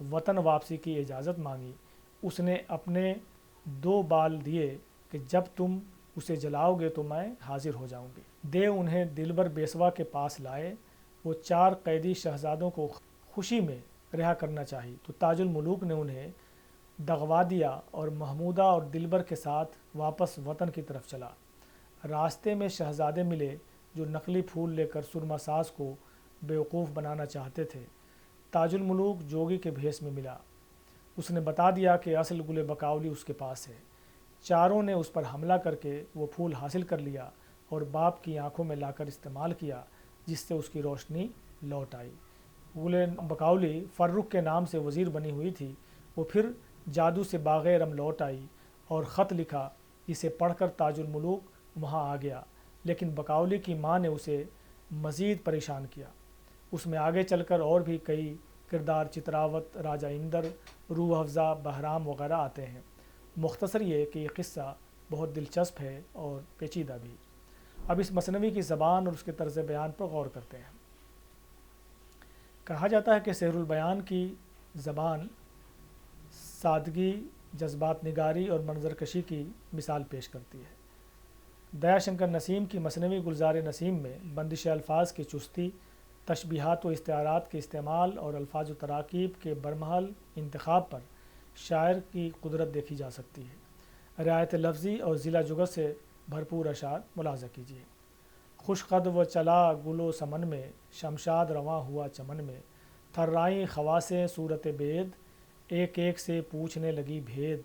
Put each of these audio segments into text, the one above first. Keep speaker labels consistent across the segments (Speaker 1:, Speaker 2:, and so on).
Speaker 1: وطن واپسی کی اجازت مانگی، اس نے اپنے 2 بال دیے کہ جب تم اسے جلاؤ گے تو میں حاضر ہو جاؤں گی۔ دے انہیں دلبر بیسوا کے پاس لائے۔ وہ 4 قیدی شہزادوں کو خوشی میں رہا کرنا چاہی تو تاج الملوک نے انہیں دغوا دیا اور محمودہ اور دلبر کے ساتھ واپس وطن کی طرف چلا۔ راستے میں شہزادے ملے جو نقلی پھول لے کر سرما ساز کو بیوقوف بنانا چاہتے تھے۔ تاج الملوک جوگی کے بھیس میں ملا۔ اس نے بتا دیا کہ اصل گل بقاؤلی اس کے پاس ہے۔ چاروں نے اس پر حملہ کر کے وہ پھول حاصل کر لیا اور باپ کی آنکھوں میں لا کر استعمال کیا، جس سے اس کی روشنی لوٹ آئی۔ گل بقاؤلی فرخ کے نام سے وزیر بنی ہوئی تھی۔ وہ پھر جادو سے باغ ارم لوٹ آئی اور خط لکھا، جسے پڑھ کر تاج الملوک وہاں آ گیا، لیکن بقاؤلی کی ماں نے اسے مزید پریشان کیا۔ اس میں آگے چل کر اور بھی کئی کردار چتراوت، راجہ اندر، روح افزا، بہرام وغیرہ آتے ہیں۔ مختصر یہ کہ یہ قصہ بہت دلچسپ ہے اور پیچیدہ بھی۔ اب اس مثنوی کی زبان اور اس کے طرز بیان پر غور کرتے ہیں۔ کہا جاتا ہے کہ سحر البیان کی زبان سادگی، جذبات نگاری اور منظر کشی کی مثال پیش کرتی ہے۔ دیا شنکر نسیم کی مثنوی گلزار نسیم میں بندش الفاظ کی چستی، تشبیہات و استعارات کے استعمال اور الفاظ و تراکیب کے برمحل انتخاب پر شاعر کی قدرت دیکھی جا سکتی ہے۔ رعایت لفظی اور ضلع جگت سے بھرپور اشعار ملاحظہ کیجیے۔ خوش قد و چلا گل و سمن میں، شمشاد رواں ہوا چمن میں، تھرائیں خواصیں صورت بید، ایک ایک سے پوچھنے لگی بھید،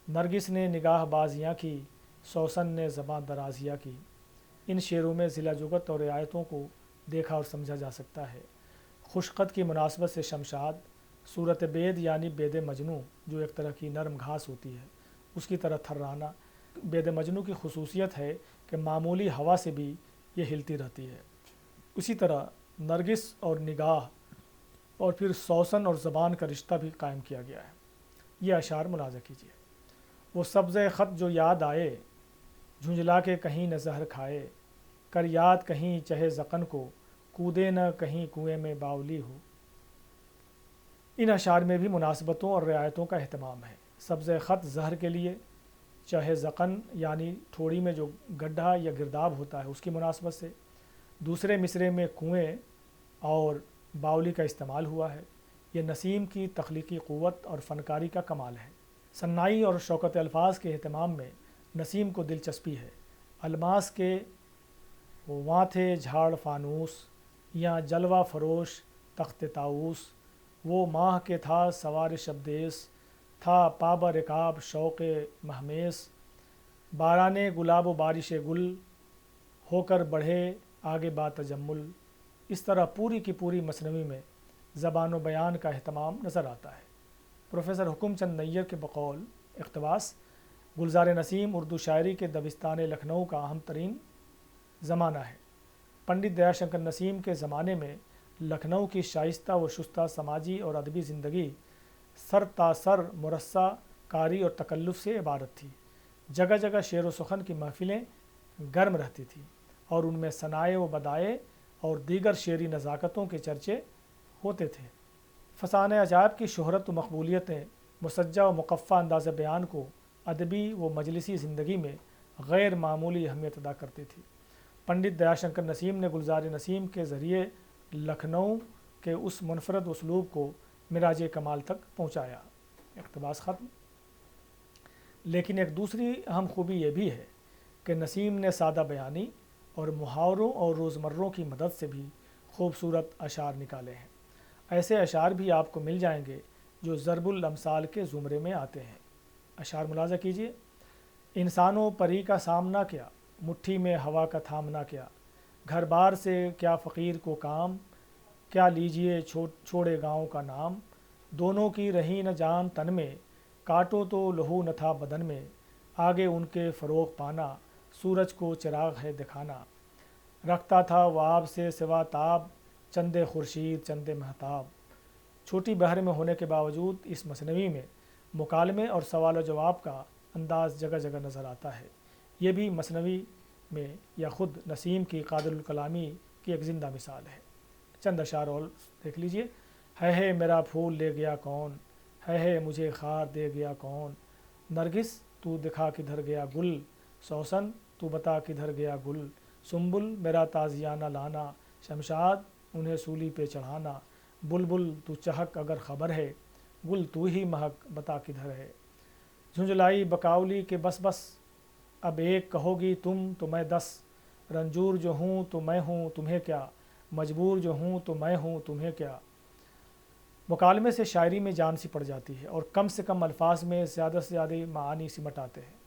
Speaker 1: نرگس نے نگاہ بازیاں کی، سوسن نے زباں درازیاں کی۔ ان شعروں میں ضلع جگت اور رعایتوں کو دیکھا اور سمجھا جا سکتا ہے۔ خوش قد کی مناسبت سے شمشاد، صورت بید یعنی بید مجنو جو ایک طرح کی نرم گھاس ہوتی ہے، اس کی طرح تھرانا۔ بید مجنو کی خصوصیت ہے کہ معمولی ہوا سے بھی یہ ہلتی رہتی ہے۔ اسی طرح نرگس اور نگاہ اور پھر سوسن اور زبان کا رشتہ بھی قائم کیا گیا ہے۔ یہ اشعار ملاحظہ کیجیے۔ وہ سبز خط جو یاد آئے، جھنجھلا کے کہیں نہ زہر کھائے، کر یاد کہیں چہے زقن کو، کودے نہ کہیں کنویں میں باولی ہو۔ ان اشعار میں بھی مناسبتوں اور رعایتوں کا اہتمام ہے۔ سبز خط زہر کے لیے، چہے زقن یعنی تھوڑی میں جو گڈھا یا گرداب ہوتا ہے اس کی مناسبت سے، دوسرے مصرے میں کنویں اور باولی کا استعمال ہوا ہے۔ یہ نسیم کی تخلیقی قوت اور فنکاری کا کمال ہے۔ صناعی اور شوکت الفاظ کے اہتمام میں نسیم کو دلچسپی ہے۔ الماس کے وہاں تھے جھاڑ فانوس، یا جلوہ فروش تخت طاؤس، وہ ماہ کے تھا سوار شبدیس، تھا پاب رکاب شوق مہمیس، بارانے گلاب و بارش گل، ہو کر بڑھے آگے با تجمل۔ اس طرح پوری کی پوری مثنوی میں زبان و بیان کا اہتمام نظر آتا ہے۔ پروفیسر حکم چند نیر کے بقول اقتباس، گلزار نسیم اردو شاعری کے دبستان لکھنؤ کا اہم ترین زمانہ ہے۔ پنڈت دیا شنکر نسیم کے زمانے میں لکھنؤ کی شائستہ و شستہ سماجی اور ادبی زندگی سر تا سر مرصع کاری اور تکلف سے عبارت تھی۔ جگہ جگہ شعر و سخن کی محفلیں گرم رہتی تھیں اور ان میں ثنائے و بدائے اور دیگر شعری نزاکتوں کے چرچے ہوتے تھے۔ فسانہ عجائب کی شہرت و مقبولیتیں مسجع و مقفع انداز بیان کو ادبی و مجلسی زندگی میں غیر معمولی اہمیت ادا کرتی تھی۔ پنڈت دیا شنکر نسیم نے گلزار نسیم کے ذریعے لکھنؤ کے اس منفرد اسلوب کو معراج کمال تک پہنچایا۔ اقتباس ختم۔ لیکن ایک دوسری اہم خوبی یہ بھی ہے کہ نسیم نے سادہ بیانی اور محاوروں اور روزمروں کی مدد سے بھی خوبصورت اشعار نکالے ہیں۔ ایسے اشعار بھی آپ کو مل جائیں گے جو ضرب الامثال کے زمرے میں آتے ہیں۔ اشعار ملاحظہ کیجیے۔ انسانوں پری کا سامنا کیا، مٹھی میں ہوا کا تھامنا کیا، گھر بار سے کیا فقیر کو کام، کیا لیجئے چھوڑے گاؤں کا نام، دونوں کی رہی نہ جان تن میں، کاٹو تو لہو نہ تھا بدن میں، آگے ان کے فروغ پانا، سورج کو چراغ ہے دکھانا، رکھتا تھا وہ آب سے سوا تاب، چندے خورشید چندے مہتاب۔ چھوٹی بحر میں ہونے کے باوجود اس مثنوی میں مکالمے اور سوال و جواب کا انداز جگہ جگہ نظر آتا ہے۔ یہ بھی مثنوی میں یا خود نسیم کی قادر الکلامی کی ایک زندہ مثال ہے۔ چند اشعار اور دیکھ لیجئے۔ ہے میرا پھول لے گیا کون، ہے مجھے خار دے گیا کون، نرگس تو دکھا کدھر گیا گل، سوسن تو بتا کدھر گیا گل، سنبل میرا تازیانہ لانا، شمشاد انہیں سولی پہ چڑھانا، بلبل تو چہک اگر خبر ہے، گل تو ہی مہک بتا کدھر ہے، جھنجھلائی بکاولی کہ بس بس، اب ایک کہو گی تم تو میں 10، رنجور جو ہوں تو میں ہوں تمہیں کیا، مجبور جو ہوں تو میں ہوں تمہیں کیا۔ مکالمے سے شاعری میں جان سی پڑ جاتی ہے اور کم سے کم الفاظ میں زیادہ سے زیادہ معانی سمٹ آتے ہیں۔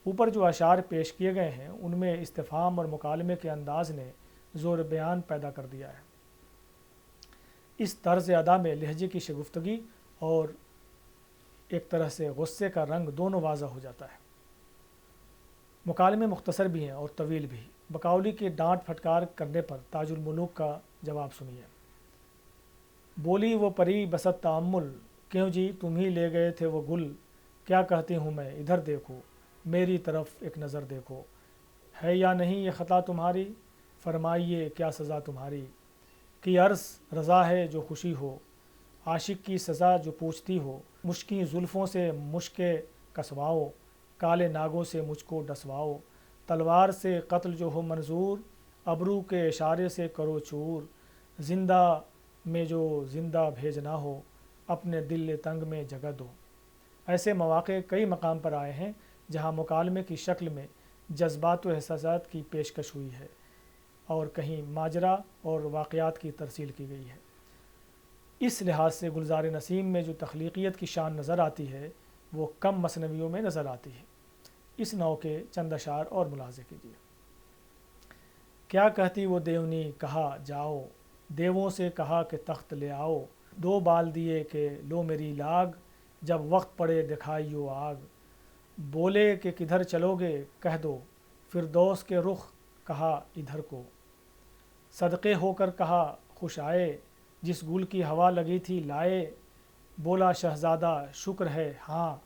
Speaker 1: اوپر جو اشعار پیش کیے گئے ہیں ان میں استفہام اور مکالمے کے انداز نے زور بیان پیدا کر دیا ہے۔ اس طرز ادا میں لہجے کی شگفتگی اور ایک طرح سے غصے کا رنگ دونوں واضح ہو جاتا ہے۔ مکالمے مختصر بھی ہیں اور طویل بھی۔ بقاولی کے ڈانٹ پھٹکار کرنے پر تاج الملوک کا جواب سنیے۔ بولی وہ پری بست تأمل، کیوں جی تم ہی لے گئے تھے وہ گل، کیا کہتی ہوں میں ادھر دیکھو، میری طرف ایک نظر دیکھو، ہے یا نہیں یہ خطا تمہاری، فرمائیے کیا سزا تمہاری، کہ عرض رضا ہے جو خوشی ہو، عاشق کی سزا جو پوچھتی ہو، مشکیں زلفوں سے مشکے کسواؤ، کالے ناگوں سے مجھ کو ڈسواؤ، تلوار سے قتل جو ہو منظور، ابرو کے اشارے سے کرو چور، زندہ میں جو زندہ بھیجنا ہو، اپنے دل تنگ میں جگہ دو۔ ایسے مواقع کئی مقام پر آئے ہیں جہاں مکالمے کی شکل میں جذبات و احساسات کی پیشکش ہوئی ہے اور کہیں ماجرا اور واقعات کی ترسیل کی گئی ہے۔ اس لحاظ سے گلزار نسیم میں جو تخلیقیت کی شان نظر آتی ہے وہ کم مثنویوں میں نظر آتی ہے۔ اس نوع کے چند اشعار اور ملاحظے کیجیے۔ کیا کہتی وہ دیونی کہا جاؤ، دیووں سے کہا کہ تخت لے آؤ، دو بال دیے کہ لو میری لاگ، جب وقت پڑے دکھائیو آگ، بولے کہ کدھر چلو گے کہہ دو، فردوس کے رخ کہا ادھر کو، صدقے ہو کر کہا خوش آئے، جس گل کی ہوا لگی تھی لائے، بولا شہزادہ شکر ہے ہاں،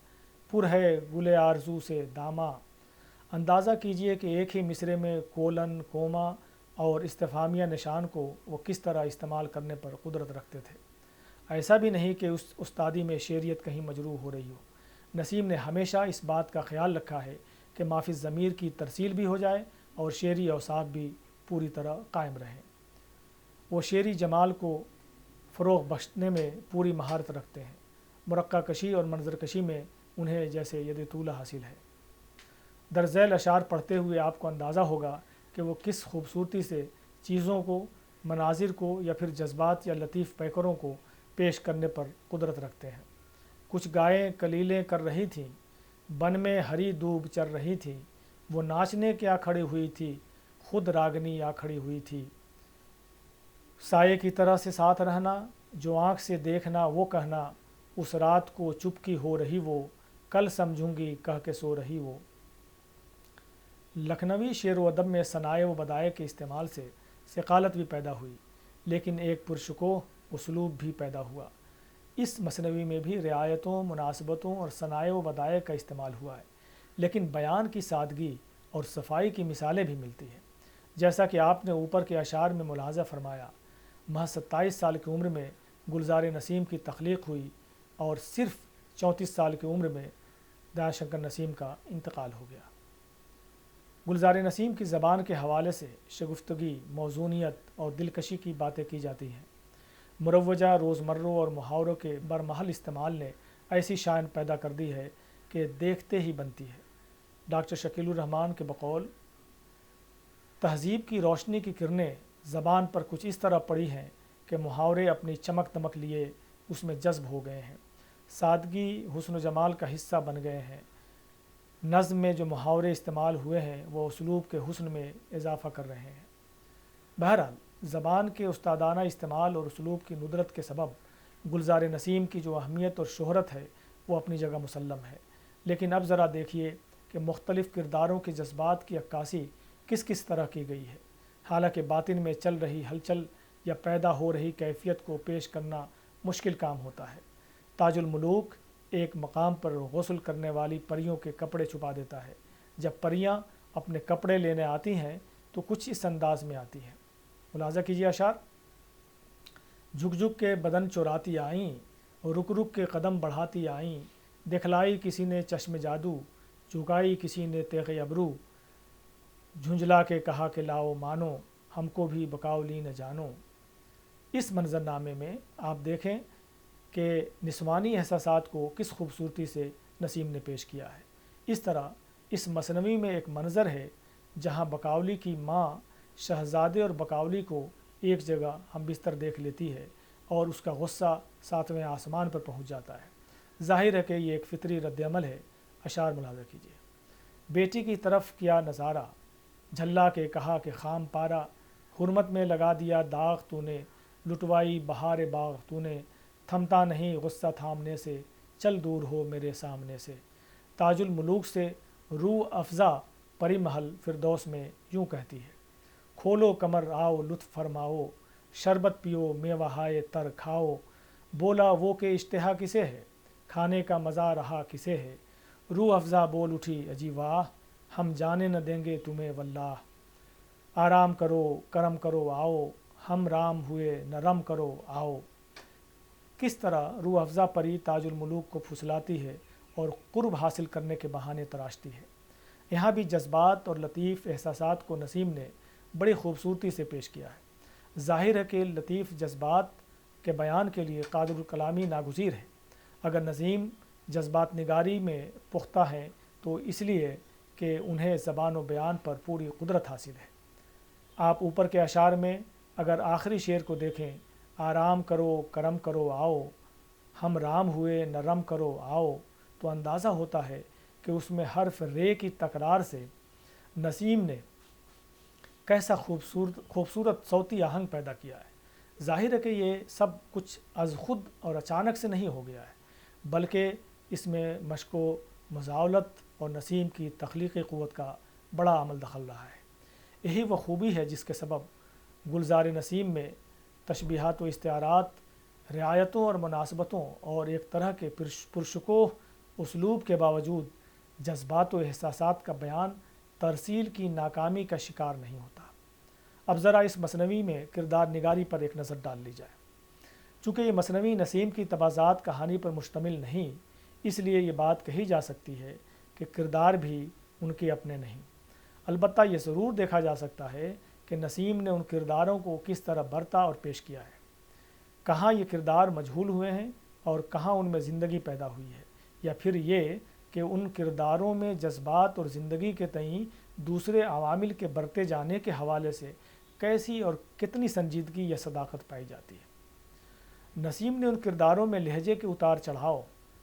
Speaker 1: پر ہے گل آرزو سے داماں۔ اندازہ کیجئے کہ ایک ہی مصرعے میں کولن، کوما اور استفہامیہ نشان کو وہ کس طرح استعمال کرنے پر قدرت رکھتے تھے۔ ایسا بھی نہیں کہ اس استادی میں شعریت کہیں مجروح ہو رہی ہو۔ نسیم نے ہمیشہ اس بات کا خیال رکھا ہے کہ ما فی الضمیر کی ترسیل بھی ہو جائے اور شعری اوصاف بھی پوری طرح قائم رہیں۔ وہ شعری جمال کو فروغ بخشنے میں پوری مہارت رکھتے ہیں۔ مرقع کشی اور منظر کشی میں انہیں جیسے ید طولہ حاصل ہے۔ در ذیل اشعار پڑھتے ہوئے آپ کو اندازہ ہوگا کہ وہ کس خوبصورتی سے چیزوں کو، مناظر کو یا پھر جذبات یا لطیف پیکروں کو پیش کرنے پر قدرت رکھتے ہیں۔ کچھ گائیں کلیلیں کر رہی تھیں، بن میں ہری دوب چر رہی تھی، وہ ناچنے کیا کھڑی ہوئی تھی، خود راگنی آ کھڑی ہوئی تھی، سائے کی طرح سے ساتھ رہنا، جو آنکھ سے دیکھنا وہ کہنا، اس رات کو چپکی ہو رہی وہ، کل سمجھوں گی کہہ کے سو رہی وہ۔ لکھنوی شعر و ادب میں صنائع و بدائع کے استعمال سے ثقالت بھی پیدا ہوئی، لیکن ایک پرشکوہ اسلوب بھی پیدا ہوا۔ اس مثنوی میں بھی رعایتوں، مناسبتوں اور صنائع و بدائع کا استعمال ہوا ہے، لیکن بیان کی سادگی اور صفائی کی مثالیں بھی ملتی ہیں۔ جیسا کہ آپ نے اوپر کے اشعار میں ملاحظہ فرمایا، محض 27 سال کی عمر میں گلزار نسیم کی تخلیق ہوئی اور صرف 34 سال کی عمر میں دیا شنکر نسیم کا انتقال ہو گیا۔ گلزار نسیم کی زبان کے حوالے سے شگفتگی، موزونیت اور دلکشی کی باتیں کی جاتی ہیں۔ مروجہ روزمروں اور محاوروں کے برمحل استعمال نے ایسی شان پیدا کر دی ہے کہ دیکھتے ہی بنتی ہے۔ ڈاکٹر شکیل الرحمن کے بقول، تہذیب کی روشنی کی کرنیں زبان پر کچھ اس طرح پڑی ہیں کہ محاورے اپنی چمک دمک لیے اس میں جذب ہو گئے ہیں، سادگی حسن و جمال کا حصہ بن گئے ہیں، نظم میں جو محاورے استعمال ہوئے ہیں وہ اسلوب کے حسن میں اضافہ کر رہے ہیں۔ بہرحال زبان کے استادانہ استعمال اور اسلوب کی ندرت کے سبب گلزار نسیم کی جو اہمیت اور شہرت ہے وہ اپنی جگہ مسلم ہے، لیکن اب ذرا دیکھیے کہ مختلف کرداروں کے جذبات کی عکاسی کس کس طرح کی گئی ہے۔ حالانکہ باطن میں چل رہی ہلچل یا پیدا ہو رہی کیفیت کو پیش کرنا مشکل کام ہوتا ہے۔ تاج الملوک ایک مقام پر غسل کرنے والی پریوں کے کپڑے چھپا دیتا ہے۔ جب پریاں اپنے کپڑے لینے آتی ہیں تو کچھ اس انداز میں آتی ہیں۔ ملاحظہ کیجیے اشعار۔ جھک جھک کے بدن چراتی آئیں اور رک رک کے قدم بڑھاتی آئیں، دکھلائی کسی نے چشم جادو، چکائی کسی نے تیغ ابرو، جھنجھلا کے کہا کہ لاؤ مانو، ہم کو بھی بقاؤلی نہ جانو۔ اس منظر نامے میں آپ دیکھیں کہ نسوانی احساسات کو کس خوبصورتی سے نسیم نے پیش کیا ہے۔ اس طرح اس مثنوی میں ایک منظر ہے جہاں بقاؤلی کی ماں شہزادے اور بقاؤلی کو ایک جگہ ہم بستر دیکھ لیتی ہے اور اس کا غصہ ساتویں آسمان پر پہنچ جاتا ہے۔ ظاہر ہے کہ یہ ایک فطری رد عمل ہے۔ اشعار ملاحظہ کیجیے۔ بیٹی کی طرف کیا نظارہ، جھلا کے کہا کہ خام پارا، حرمت میں لگا دیا داغ تو نے، لٹوائی بہار باغ تو نے، تھمتا نہیں غصہ تھامنے سے، چل دور ہو میرے سامنے سے۔ تاج الملوک سے روح افزا پری محل فردوس میں یوں کہتی ہے، کھولو کمر آؤ لطف فرماؤ، شربت پیو میوہ ہائے تر کھاؤ، بولا وہ کہ اشتہا کسے ہے، کھانے کا مزہ رہا کسے ہے۔ روح افزا بول اٹھی اجی واہ، ہم جانے نہ دیں گے تمہیں واللہ، آرام کرو کرم کرو آؤ، ہم رام ہوئے نرم کرو آؤ۔ کس طرح روح افزا پری تاج الملوک کو پھسلاتی ہے اور قرب حاصل کرنے کے بہانے تراشتی ہے۔ یہاں بھی جذبات اور لطیف احساسات کو نسیم نے بڑی خوبصورتی سے پیش کیا ہے۔ ظاہر ہے کہ لطیف جذبات کے بیان کے لیے قادر الکلامی ناگزیر ہے۔ اگر نظیم جذبات نگاری میں پختہ ہیں تو اس لیے کہ انہیں زبان و بیان پر پوری قدرت حاصل ہے۔ آپ اوپر کے اشعار میں اگر آخری شعر کو دیکھیں، آرام کرو کرم کرو آؤ، ہم رام ہوئے نرم کرو آؤ، تو اندازہ ہوتا ہے کہ اس میں حرف رے کی تکرار سے نسیم نے کیسا خوبصورت صوتی آہنگ پیدا کیا ہے۔ ظاہر ہے کہ یہ سب کچھ از خود اور اچانک سے نہیں ہو گیا ہے، بلکہ اس میں مشق و مزاولت اور نسیم کی تخلیقی قوت کا بڑا عمل دخل رہا ہے۔ یہی وہ خوبی ہے جس کے سبب گلزار نسیم میں تشبیہات و استعارات، رعایتوں اور مناسبتوں اور ایک طرح کے پرشکوہ اسلوب کے باوجود جذبات و احساسات کا بیان ترسیل کی ناکامی کا شکار نہیں ہوتا۔ اب ذرا اس مثنوی میں کردار نگاری پر ایک نظر ڈال لی جائے۔ چونکہ یہ مثنوی نسیم کی تبازات کہانی پر مشتمل نہیں، اس لیے یہ بات کہی جا سکتی ہے کہ کردار بھی ان کے اپنے نہیں۔ البتہ یہ ضرور دیکھا جا سکتا ہے کہ نسیم نے ان کرداروں کو کس طرح برتا اور پیش کیا ہے۔ کہاں یہ کردار مجہول ہوئے ہیں اور کہاں ان میں زندگی پیدا ہوئی ہے، یا پھر یہ کہ ان کرداروں میں جذبات اور زندگی کے تئیں دوسرے عوامل کے برتے جانے کے حوالے سے کیسی اور کتنی سنجیدگی یا صداقت پائی جاتی ہے۔ نسیم نے ان کرداروں میں لہجے کے اتار چڑھاؤ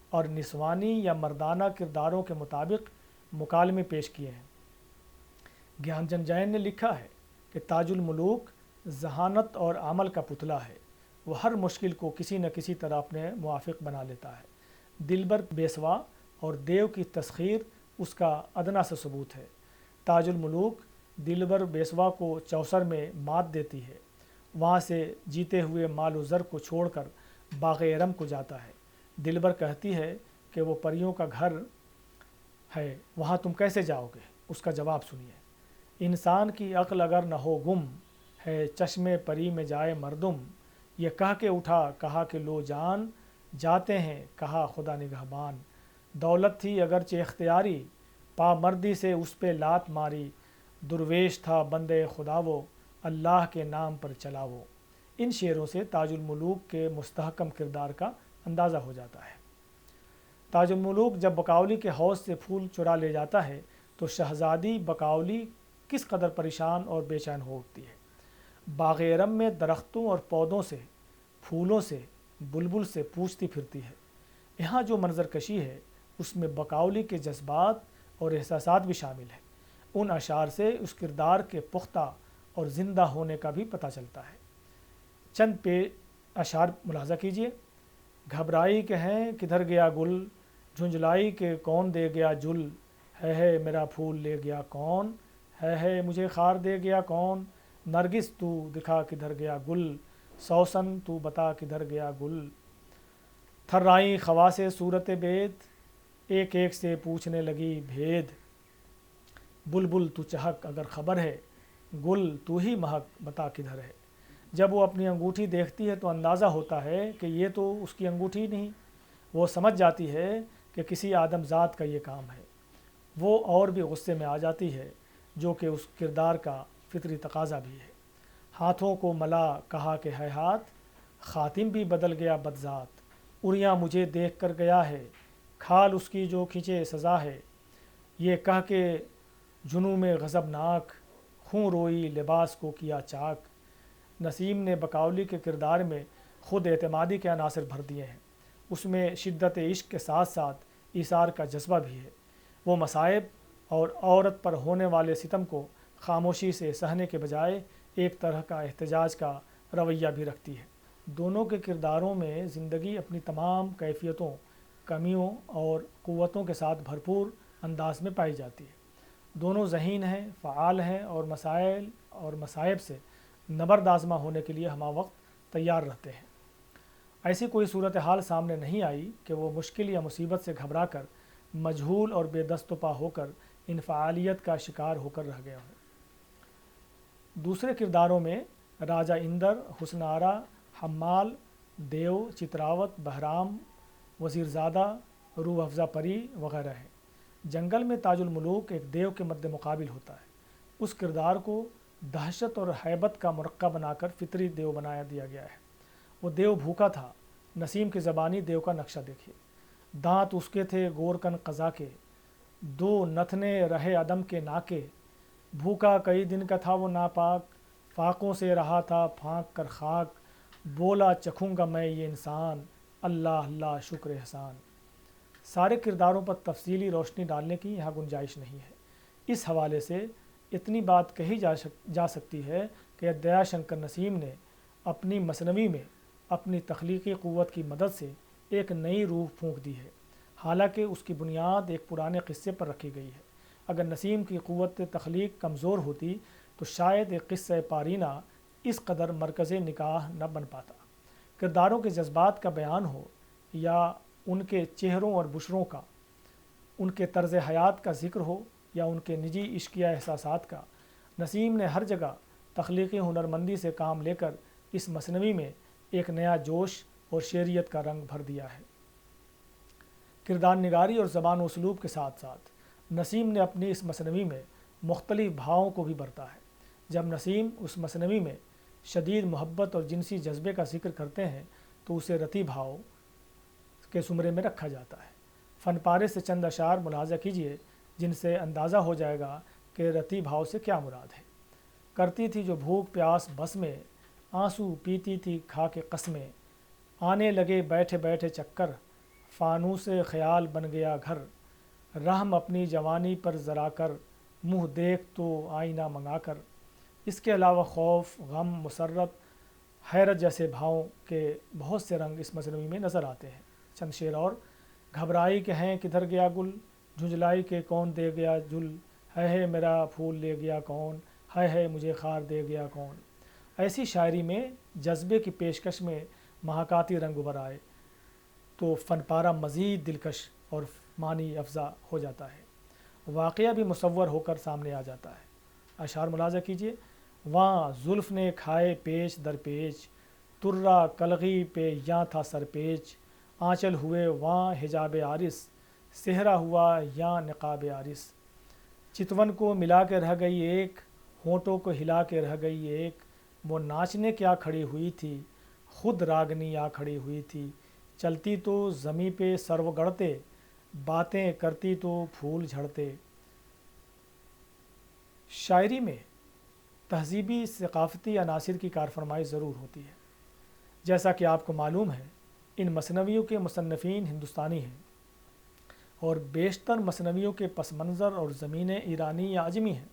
Speaker 1: اور نسوانی یا مردانہ کرداروں کے مطابق مکالمے پیش کیے ہیں۔ گیان چند جین نے لکھا ہے کہ تاج الملوک ذہانت اور عمل کا پتلا ہے، وہ ہر مشکل کو کسی نہ کسی طرح اپنے موافق بنا لیتا ہے۔ دلبر بیسوا اور دیو کی تسخیر اس کا ادنا سے ثبوت ہے۔ تاج الملوک دلبر بیسوا کو چوسر میں مات دیتی ہے، وہاں سے جیتے ہوئے مال و زر کو چھوڑ کر باغ ارم کو جاتا ہے۔ دلبر کہتی ہے کہ وہ پریوں کا گھر ہے، وہاں تم کیسے جاؤ گے؟ اس کا جواب سنیے، انسان کی عقل اگر نہ ہو گم ہے، چشم پری میں جائے مردم، یہ کہہ کے اٹھا کہا کہ لو جان، جاتے ہیں کہا خدا نگہبان، دولت تھی اگرچہ اختیاری، پا مردی سے اس پہ لات ماری، درویش تھا بندے خدا وہ، اللہ کے نام پر چلا وہ۔ ان شعروں سے تاج الملوک کے مستحکم کردار کا اندازہ ہو جاتا ہے۔ تاج الملوک جب بقاؤلی کے حوض سے پھول چرا لے جاتا ہے تو شہزادی بقاؤلی کس قدر پریشان اور بے چین ہو اٹھتی ہے۔ باغ ارم میں درختوں اور پودوں سے، پھولوں سے، بلبل سے پوچھتی پھرتی ہے۔ یہاں جو منظر کشی ہے اس میں بقاؤلی کے جذبات اور احساسات بھی شامل ہیں۔ ان اشعار سے اس کردار کے پختہ اور زندہ ہونے کا بھی پتہ چلتا ہے۔ چند اشعار ملاحظہ کیجیے۔ گھبرائی کہ ہیں کدھر گیا گل، جھنجھلائی کہ کون دے گیا جل، ہے میرا پھول لے گیا کون، ہے مجھے خار دے گیا کون، نرگس تو دکھا کدھر گیا گل، سوسن تو بتا کدھر گیا گل۔ تھرائیں خواص صورت بید، ایک ایک سے پوچھنے لگی بھید، بلبل تو چہک اگر خبر ہے، گل تو ہی مہک بتا کدھر ہے۔ جب وہ اپنی انگوٹھی دیکھتی ہے تو اندازہ ہوتا ہے کہ یہ تو اس کی انگوٹھی نہیں، وہ سمجھ جاتی ہے کہ کسی آدم ذات کا یہ کام ہے۔ وہ اور بھی غصے میں آ جاتی ہے، جو کہ اس کردار کا فطری تقاضا بھی ہے۔ ہاتھوں کو ملا کہا کہ ہے ہاتھ، خاتم بھی بدل گیا بدذات، اریاں مجھے دیکھ کر گیا ہے، کھال اس کی جو کھینچے سزا ہے، یہ کہہ کے جنوں میں غضب ناک، خون روئی لباس کو کیا چاک۔ نسیم نے بقاولی کے کردار میں خود اعتمادی کے عناصر بھر دیے ہیں۔ اس میں شدت عشق کے ساتھ ساتھ ایثار کا جذبہ بھی ہے۔ وہ مصائب اور عورت پر ہونے والے ستم کو خاموشی سے سہنے کے بجائے ایک طرح کا احتجاج کا رویہ بھی رکھتی ہے۔ دونوں کے کرداروں میں زندگی اپنی تمام کیفیتوں، کمیوں اور قوتوں کے ساتھ بھرپور انداز میں پائی جاتی ہے۔ دونوں ذہین ہیں، فعال ہیں اور مسائل اور مصائب سے نبرد آزما ہونے کے لیے ہمہ وقت تیار رہتے ہیں۔ ایسی کوئی صورتحال سامنے نہیں آئی کہ وہ مشکل یا مصیبت سے گھبرا کر، مجہول اور بے دست و پا ہو کر انفعالیت کا شکار ہو کر رہ گیا ہو۔ دوسرے کرداروں میں راجہ اندر، حسن آرا، حمال، دیو، چتراوت، بہرام، وزیرزادہ، روح افزا پری وغیرہ ہیں۔ جنگل میں تاج الملوک ایک دیو کے مد مقابل ہوتا ہے۔ اس کردار کو دہشت اور ہیبت کا مرقع بنا کر فطری دیو بنایا دیا گیا ہے۔ وہ دیو بھوکا تھا۔ نسیم کی زبانی دیو کا نقشہ دیکھیے۔ دانت اس کے تھے گورکن قضا کے، دو نتنے رہے عدم کے ناکے، بھوکا کئی دن کا تھا وہ ناپاک، فاقوں سے رہا تھا پھانک کر خاک، بولا چکھوں گا میں یہ انسان، اللہ اللہ شکر احسان۔ سارے کرداروں پر تفصیلی روشنی ڈالنے کی یہاں گنجائش نہیں ہے۔ اس حوالے سے اتنی بات کہی جا سکتی ہے کہ دیا شنکر نسیم نے اپنی مثنوی میں اپنی تخلیقی قوت کی مدد سے ایک نئی روح پھونک دی ہے، حالانکہ اس کی بنیاد ایک پرانے قصے پر رکھی گئی ہے۔ اگر نسیم کی قوت تخلیق کمزور ہوتی تو شاید ایک قصہ پارینہ اس قدر مرکز نگاہ نہ بن پاتا۔ کرداروں کے جذبات کا بیان ہو یا ان کے چہروں اور بشروں کا، ان کے طرز حیات کا ذکر ہو یا ان کے نجی عشقیہ احساسات کا، نسیم نے ہر جگہ تخلیقی ہنرمندی سے کام لے کر اس مثنوی میں ایک نیا جوش اور شعریت کا رنگ بھر دیا ہے۔ کردار نگاری اور زبان و اسلوب کے ساتھ ساتھ نسیم نے اپنی اس مثنوی میں مختلف بھاؤں کو بھی برتا ہے۔ جب نسیم اس مثنوی میں شدید محبت اور جنسی جذبے کا ذکر کرتے ہیں تو اسے رتی بھاؤ کے زمرے میں رکھا جاتا ہے۔ فن پارے سے چند اشعار ملاحظہ کیجیے جن سے اندازہ ہو جائے گا کہ رتی بھاؤ سے کیا مراد ہے۔ کرتی تھی جو بھوک پیاس بس میں، آنسو پیتی تھی کھا کے قسمیں، آنے لگے بیٹھے بیٹھے چکر، فانوس خیال بن گیا گھر، رحم اپنی جوانی پر ذرا کر، منہ دیکھ تو آئینہ منگا کر۔ اس کے علاوہ خوف، غم، مسرت، حیرت جیسے بھاؤں کے بہت سے رنگ اس مثنوی میں نظر آتے ہیں۔ چند شعر اور: گھبرائی کہ ہیں کدھر گیا گل، جھنجھلائی کہ کون دے گیا جل، ہے میرا پھول لے گیا کون، ہے مجھے خار دے گیا کون۔ ایسی شاعری میں جذبے کی پیشکش میں محاکاتی رنگ ابھر آئے تو فن پارہ مزید دلکش اور معنی افزا ہو جاتا ہے، واقعہ بھی مصور ہو کر سامنے آ جاتا ہے۔ اشعار ملاحظہ کیجیے: واں زلف نے کھائے پیچ در پیچ، ترا کلغی پہ یاں تھا سر پیچ، آنچل ہوئے واں حجاب عارض، صحرا ہوا یاں نقاب عارض۔ چتون کو ملا کے رہ گئی ایک، ہونٹوں کو ہلا کے رہ گئی ایک، وہ ناچنے کیا کھڑی ہوئی تھی، خود راگنی آ کھڑی ہوئی تھی، چلتی تو زمیں پہ سرو گڑتے، باتیں کرتی تو پھول جھڑتے۔ شاعری میں تہذیبی ثقافتی عناصر کی کارفرمائی ضرور ہوتی ہے۔ جیسا کہ آپ کو معلوم ہے ان مثنویوں کے مصنفین ہندوستانی ہیں اور بیشتر مثنویوں کے پس منظر اور زمینیں ایرانی یا عجمی ہیں۔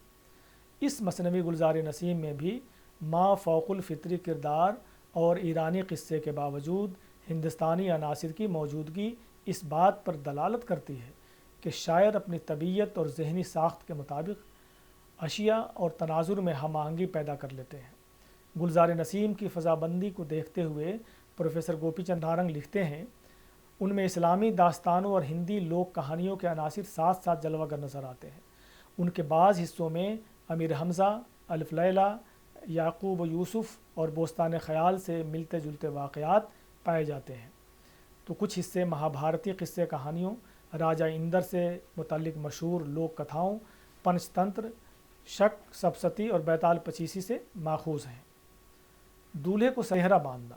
Speaker 1: اس مثنوی گلزار نسیم میں بھی ما فوق الفطری کردار اور ایرانی قصے کے باوجود ہندوستانی عناصر کی موجودگی اس بات پر دلالت کرتی ہے کہ شاعر اپنی طبیعت اور ذہنی ساخت کے مطابق اشیاء اور تناظر میں ہم آہنگی پیدا کر لیتے ہیں۔ گلزار نسیم کی فضا بندی کو دیکھتے ہوئے پروفیسر گوپی چند نارنگ لکھتے ہیں، ان میں اسلامی داستانوں اور ہندی لوک کہانیوں کے عناصر ساتھ ساتھ جلوہ گر نظر آتے ہیں۔ ان کے بعض حصوں میں امیر حمزہ، الف لیلہ، یعقوب و یوسف اور بوستان خیال سے ملتے جلتے واقعات پائے جاتے ہیں، تو کچھ حصے مہابھارتی قصے کہانیوں، راجہ اندر سے متعلق مشہور لوک کتھاؤں، پنچ تنتر، شک سپستی اور بیتال پچیسی سے ماخوذ ہیں۔ دولہے کو سہرا باندھنا،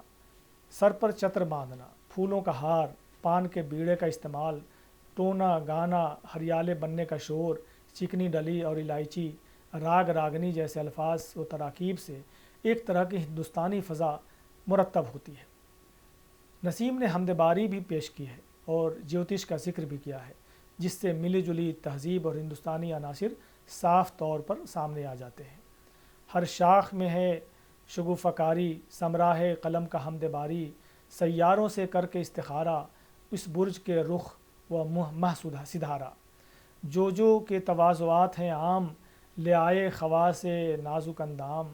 Speaker 1: سر پر چتر باندھنا، پھولوں کا ہار، پان کے بیڑے کا استعمال، ٹونا گانا، ہریالے بننے کا شور، چکنی ڈلی اور الائچی، راگ راگنی جیسے الفاظ و تراکیب سے ایک طرح کی ہندوستانی فضا مرتب ہوتی ہے۔ نسیم نے حمد باری بھی پیش کی ہے اور جیوتش کا ذکر بھی کیا ہے، جس سے ملی جلی تہذیب اور ہندوستانی عناصر صاف طور پر سامنے آ جاتے ہیں۔ ہر شاخ میں ہے شگوفہ کاری، ثمرہ ہے قلم کا حمد باری، سیاروں سے کر کے استخارہ، اس برج کے رخ و مہ سدھارا، جو کے تواضعات ہیں عام، لے آئے خواص نازک اندام،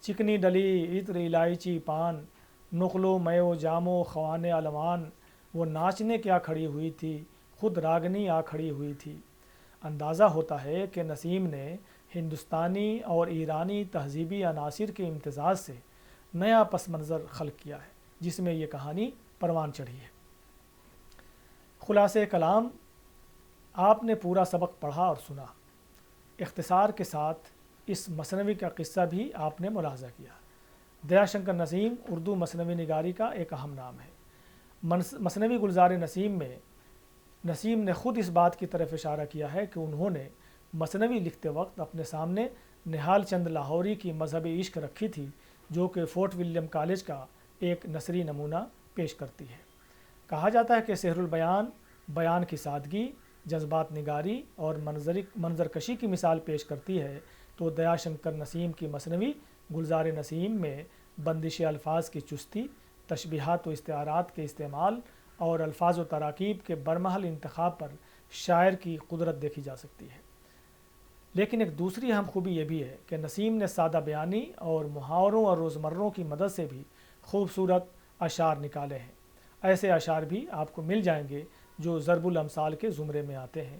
Speaker 1: چکنی ڈلی عطر الائچی پان، نقل و مے و جام و خوان الوان، وہ ناچنے کیا کھڑی ہوئی تھی، خود راگنی آ کھڑی ہوئی تھی۔ اندازہ ہوتا ہے کہ نسیم نے ہندوستانی اور ایرانی تہذیبی عناصر کے امتزاج سے نیا پس منظر خلق کیا ہے، جس میں یہ کہانی پروان چڑھی ہے۔ خلاصہ کلام، آپ نے پورا سبق پڑھا اور سنا، اختصار کے ساتھ اس مثنوی کا قصہ بھی آپ نے ملاحظہ کیا۔ دیا شنکر نسیم اردو مثنوی نگاری کا ایک اہم نام ہے۔ مثنوی گلزار نسیم میں نسیم نے خود اس بات کی طرف اشارہ کیا ہے کہ انہوں نے مثنوی لکھتے وقت اپنے سامنے نہال چند لاہوری کی مذہبی عشق رکھی تھی، جو کہ فورٹ ولیم کالج کا ایک نثری نمونہ پیش کرتی ہے۔ کہا جاتا ہے کہ سحر البیان بیان کی سادگی، جذبات نگاری اور منظر کشی کی مثال پیش کرتی ہے، تو دیا شنکر نسیم کی مثنوی گلزار نسیم میں بندش الفاظ کی چستی، تشبیہات و استعارات کے استعمال اور الفاظ و تراکیب کے برمحل انتخاب پر شاعر کی قدرت دیکھی جا سکتی ہے۔ لیکن ایک دوسری اہم خوبی یہ بھی ہے کہ نسیم نے سادہ بیانی اور محاوروں اور روزمروں کی مدد سے بھی خوبصورت اشعار نکالے ہیں۔ ایسے اشعار بھی آپ کو مل جائیں گے جو ضرب الامثال کے زمرے میں آتے ہیں۔